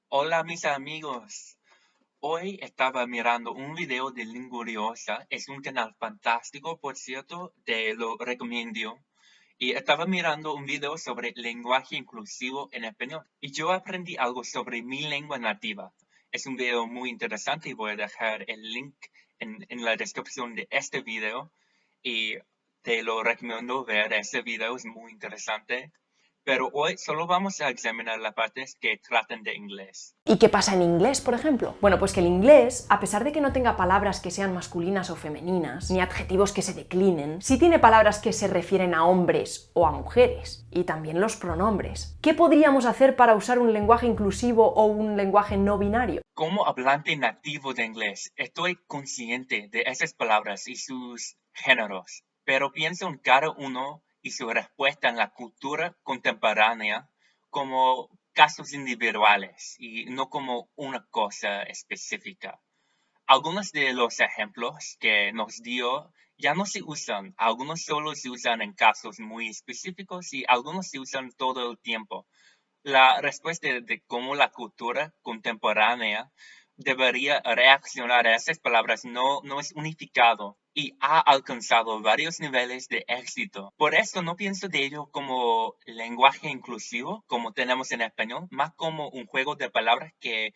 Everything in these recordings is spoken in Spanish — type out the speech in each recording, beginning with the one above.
Hola mis amigos, hoy estaba mirando un video de Linguriosa, es un canal fantástico, por cierto, te lo recomiendo. Y estaba mirando un video sobre lenguaje inclusivo en español y yo aprendí algo sobre mi lengua nativa. Es un video muy interesante y voy a dejar el link en la descripción de este video y te lo recomiendo ver ese video, es muy interesante. Pero hoy solo vamos a examinar las partes que tratan de inglés. ¿Y qué pasa en inglés, por ejemplo? Bueno, pues que el inglés, a pesar de que no tenga palabras que sean masculinas o femeninas, ni adjetivos que se declinen, sí tiene palabras que se refieren a hombres o a mujeres, y también los pronombres. ¿Qué podríamos hacer para usar un lenguaje inclusivo o un lenguaje no binario? Como hablante nativo de inglés, estoy consciente de esas palabras y sus géneros, pero pienso en cada uno y su respuesta en la cultura contemporánea como casos individuales y no como una cosa específica. Algunos de los ejemplos que nos dio ya no se usan, algunos solo se usan en casos muy específicos y algunos se usan todo el tiempo. La respuesta de cómo la cultura contemporánea debería reaccionar a esas palabras no es unificado y ha alcanzado varios niveles de éxito. Por eso no pienso de ello como lenguaje inclusivo, como tenemos en español, más como un juego de palabras que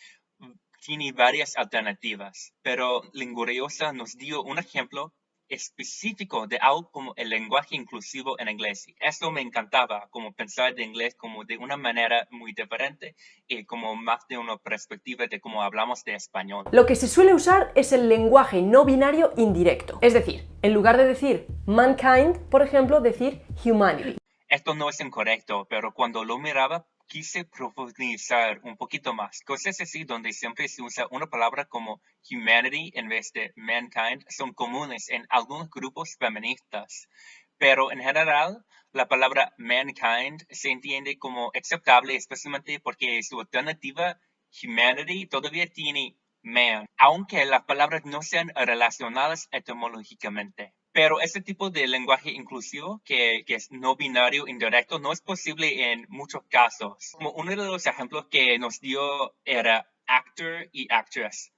tiene varias alternativas. Pero Linguriosa nos dio un ejemplo específico de algo como el lenguaje inclusivo en inglés. Y eso me encantaba, como pensar de inglés como de una manera muy diferente y como más de una perspectiva de cómo hablamos de español. Lo que se suele usar es el lenguaje no binario indirecto, es decir, en lugar de decir mankind, por ejemplo, decir humanity. Esto no es incorrecto, pero cuando lo miraba quise profundizar un poquito más. Cosas así donde siempre se usa una palabra como humanity en vez de mankind son comunes en algunos grupos feministas. Pero en general, la palabra mankind se entiende como aceptable, especialmente porque su alternativa humanity todavía tiene man, aunque las palabras no sean relacionadas etimológicamente. Pero este tipo de lenguaje inclusivo, que es no binario indirecto, no es posible en muchos casos. Como uno de los ejemplos que nos dio era actor y actress.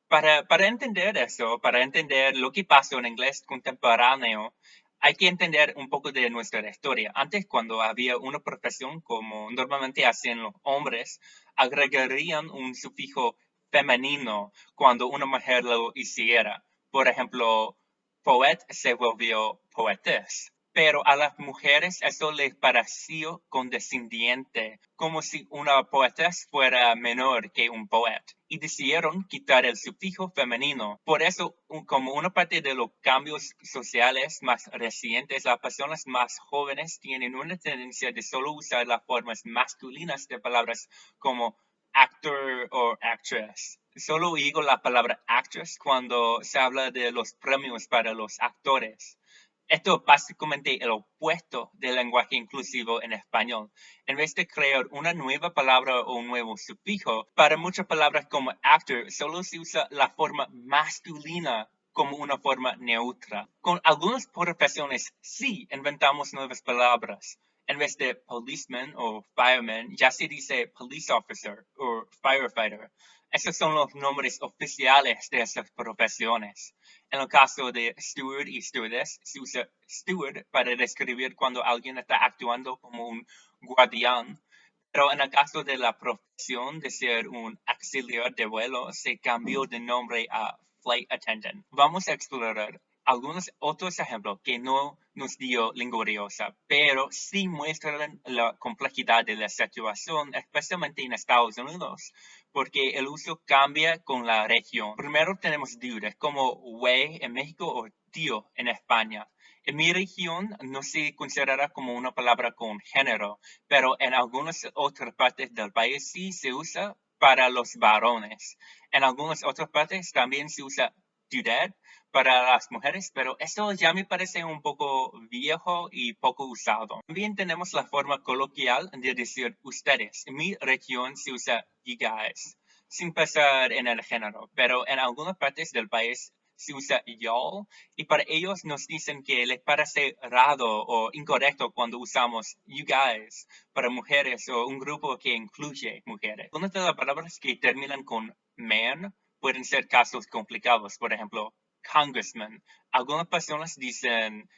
Para entender eso, para entender lo que pasó en inglés contemporáneo, hay que entender un poco de nuestra historia. Antes, cuando había una profesión como normalmente hacían los hombres, agregarían un sufijo femenino cuando una mujer lo hiciera. Por ejemplo, poet se volvió poetess. Pero a las mujeres eso les pareció condescendiente, como si una poetess fuera menor que un poeta, y decidieron quitar el sufijo femenino. Por eso, como una parte de los cambios sociales más recientes, las personas más jóvenes tienen una tendencia de solo usar las formas masculinas de palabras como actor o actress. Solo digo la palabra actress cuando se habla de los premios para los actores. Esto es básicamente el opuesto del lenguaje inclusivo en español. En vez de crear una nueva palabra o un nuevo sufijo, para muchas palabras como actor solo se usa la forma masculina como una forma neutra. Con algunas profesiones sí inventamos nuevas palabras. En vez de policeman o fireman, ya se dice police officer o firefighter. Esos son los nombres oficiales de esas profesiones. En el caso de steward y stewardess, se usa steward para describir cuando alguien está actuando como un guardián. Pero en el caso de la profesión de ser un auxiliar de vuelo, se cambió de nombre a flight attendant. Vamos a explorar algunos otros ejemplos que no nos dio Linguriosa, pero sí muestran la complejidad de la situación, especialmente en Estados Unidos, porque el uso cambia con la región. Primero tenemos dude, como güey en México o tío en España. En mi región no se considera como una palabra con género, pero en algunas otras partes del país sí se usa para los varones. En algunas otras partes también se usa dude para las mujeres, pero eso ya me parece un poco viejo y poco usado. También tenemos la forma coloquial de decir ustedes. En mi región se usa you guys, sin pensar en el género, pero en algunas partes del país se usa y'all, y para ellos nos dicen que les parece raro o incorrecto cuando usamos you guys para mujeres o un grupo que incluye mujeres. Algunas de las palabras que terminan con man pueden ser casos complicados, por ejemplo, congressman. Algunas personas dicen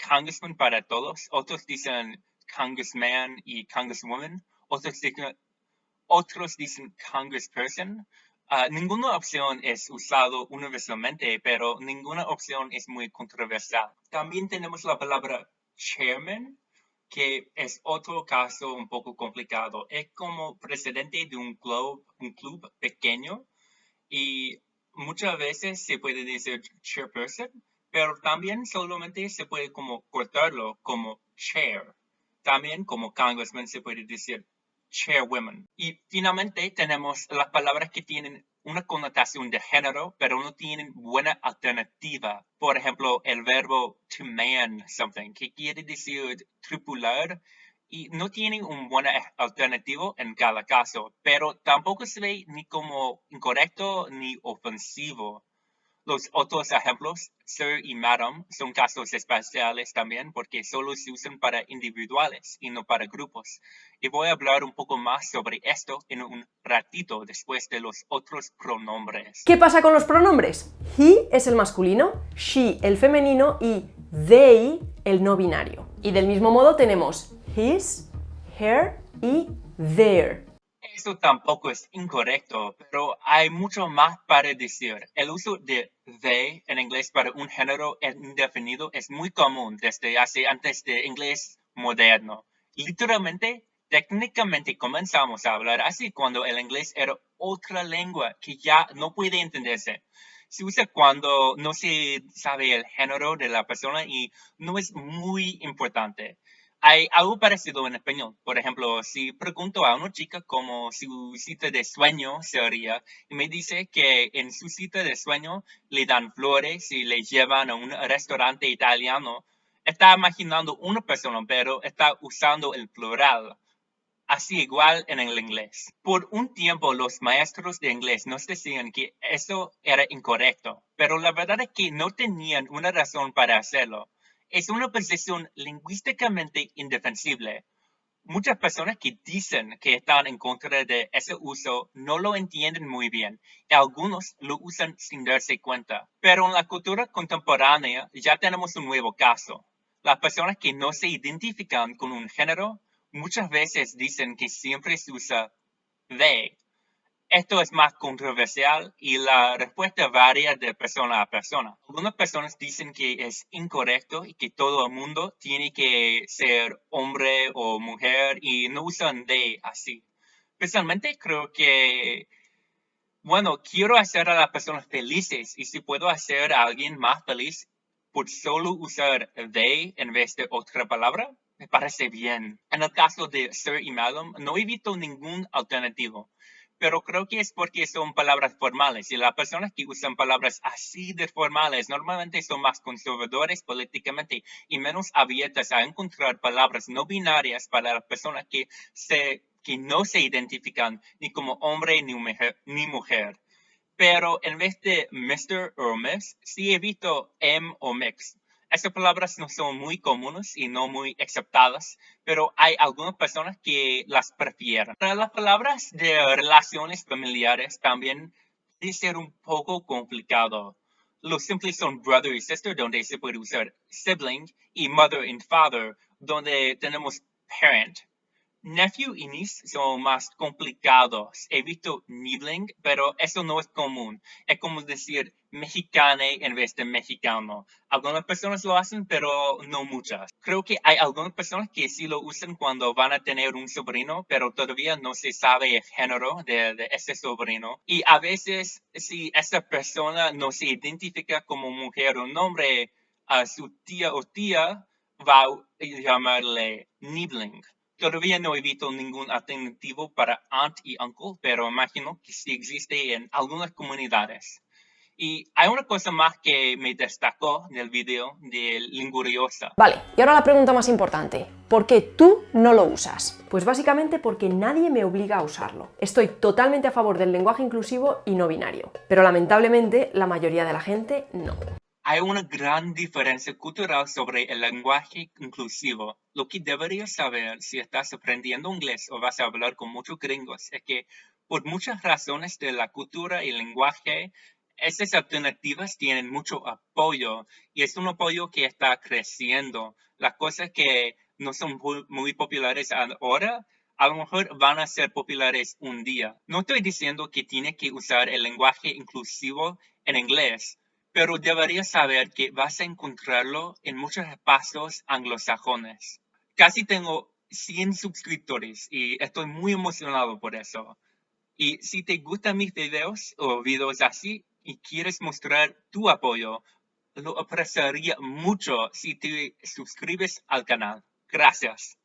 congressman para todos, otros dicen congressman y congresswoman, otros dicen congressperson. Ninguna opción es usado universalmente, pero ninguna opción es muy controversial. También tenemos la palabra chairman, que es otro caso un poco complicado. Es como presidente de un club pequeño y muchas veces se puede decir chairperson, pero también solamente se puede como cortarlo como chair. También como congressman se puede decir chairwoman. Y finalmente tenemos las palabras que tienen una connotación de género, pero no tienen buena alternativa. Por ejemplo, el verbo to man something, que quiere decir tripular, y no tienen un buen alternativo en cada caso, pero tampoco se ve ni como incorrecto ni ofensivo. Los otros ejemplos, sir y madam, son casos especiales también porque solo se usan para individuales y no para grupos. Y voy a hablar un poco más sobre esto en un ratito después de los otros pronombres. ¿Qué pasa con los pronombres? He es el masculino, she el femenino y they el no binario. Y del mismo modo tenemos his, her y their. Eso tampoco es incorrecto, pero hay mucho más para decir. El uso de they en inglés para un género indefinido es muy común desde antes de inglés moderno. Literalmente, técnicamente comenzamos a hablar así cuando el inglés era otra lengua que ya no puede entenderse. Se usa cuando no se sabe el género de la persona y no es muy importante. Hay algo parecido en español. Por ejemplo, si pregunto a una chica cómo su cita de sueño sería, y me dice que en su cita de sueño le dan flores y le llevan a un restaurante italiano, está imaginando una persona, pero está usando el plural. Así igual en el inglés. Por un tiempo los maestros de inglés nos decían que eso era incorrecto, pero la verdad es que no tenían una razón para hacerlo. Es una posición lingüísticamente indefensible. Muchas personas que dicen que están en contra de ese uso no lo entienden muy bien y algunos lo usan sin darse cuenta. Pero en la cultura contemporánea ya tenemos un nuevo caso. Las personas que no se identifican con un género muchas veces dicen que siempre se usa they. Esto es más controversial y la respuesta varía de persona a persona. Algunas personas dicen que es incorrecto y que todo el mundo tiene que ser hombre o mujer y no usan they así. Personalmente creo que, bueno, quiero hacer a las personas felices y si puedo hacer a alguien más feliz por solo usar they en vez de otra palabra, me parece bien. En el caso de sir y madam, no he visto ningún alternativo, pero creo que es porque son palabras formales y las personas que usan palabras así de formales normalmente son más conservadores políticamente y menos abiertas a encontrar palabras no binarias para las personas que no se identifican ni como hombre ni mujer. Pero en vez de Mr. o Miss, sí he visto M o Mix. Esas palabras no son muy comunes y no muy aceptadas, pero hay algunas personas que las prefieren. Para las palabras de relaciones familiares también puede ser un poco complicado. Los simples son brother y sister, donde se puede usar sibling, y mother and father, donde tenemos parent. Nephew y niece son más complicados. He visto nibbling, pero eso no es común. Es como decir mexicane en vez de mexicano. Algunas personas lo hacen, pero no muchas. Creo que hay algunas personas que sí lo usan cuando van a tener un sobrino, pero todavía no se sabe el género de ese sobrino. Y a veces, si esa persona no se identifica como mujer o hombre, a su tía o tía va a llamarle nibbling. Todavía no he visto ningún alternativo para aunt y uncle, pero imagino que sí existe en algunas comunidades. Y hay una cosa más que me destacó del video de Linguriosa. Vale, y ahora la pregunta más importante. ¿Por qué tú no lo usas? Pues básicamente porque nadie me obliga a usarlo. Estoy totalmente a favor del lenguaje inclusivo y no binario, pero lamentablemente la mayoría de la gente no. Hay una gran diferencia cultural sobre el lenguaje inclusivo. Lo que deberías saber si estás aprendiendo inglés o vas a hablar con muchos gringos es que por muchas razones de la cultura y el lenguaje, esas alternativas tienen mucho apoyo y es un apoyo que está creciendo. Las cosas que no son muy populares ahora, a lo mejor van a ser populares un día. No estoy diciendo que tiene que usar el lenguaje inclusivo en inglés, pero deberías saber que vas a encontrarlo en muchos espacios anglosajones. Casi tengo 100 suscriptores y estoy muy emocionado por eso. Y si te gustan mis videos o videos así y quieres mostrar tu apoyo, lo apreciaría mucho si te suscribes al canal. Gracias.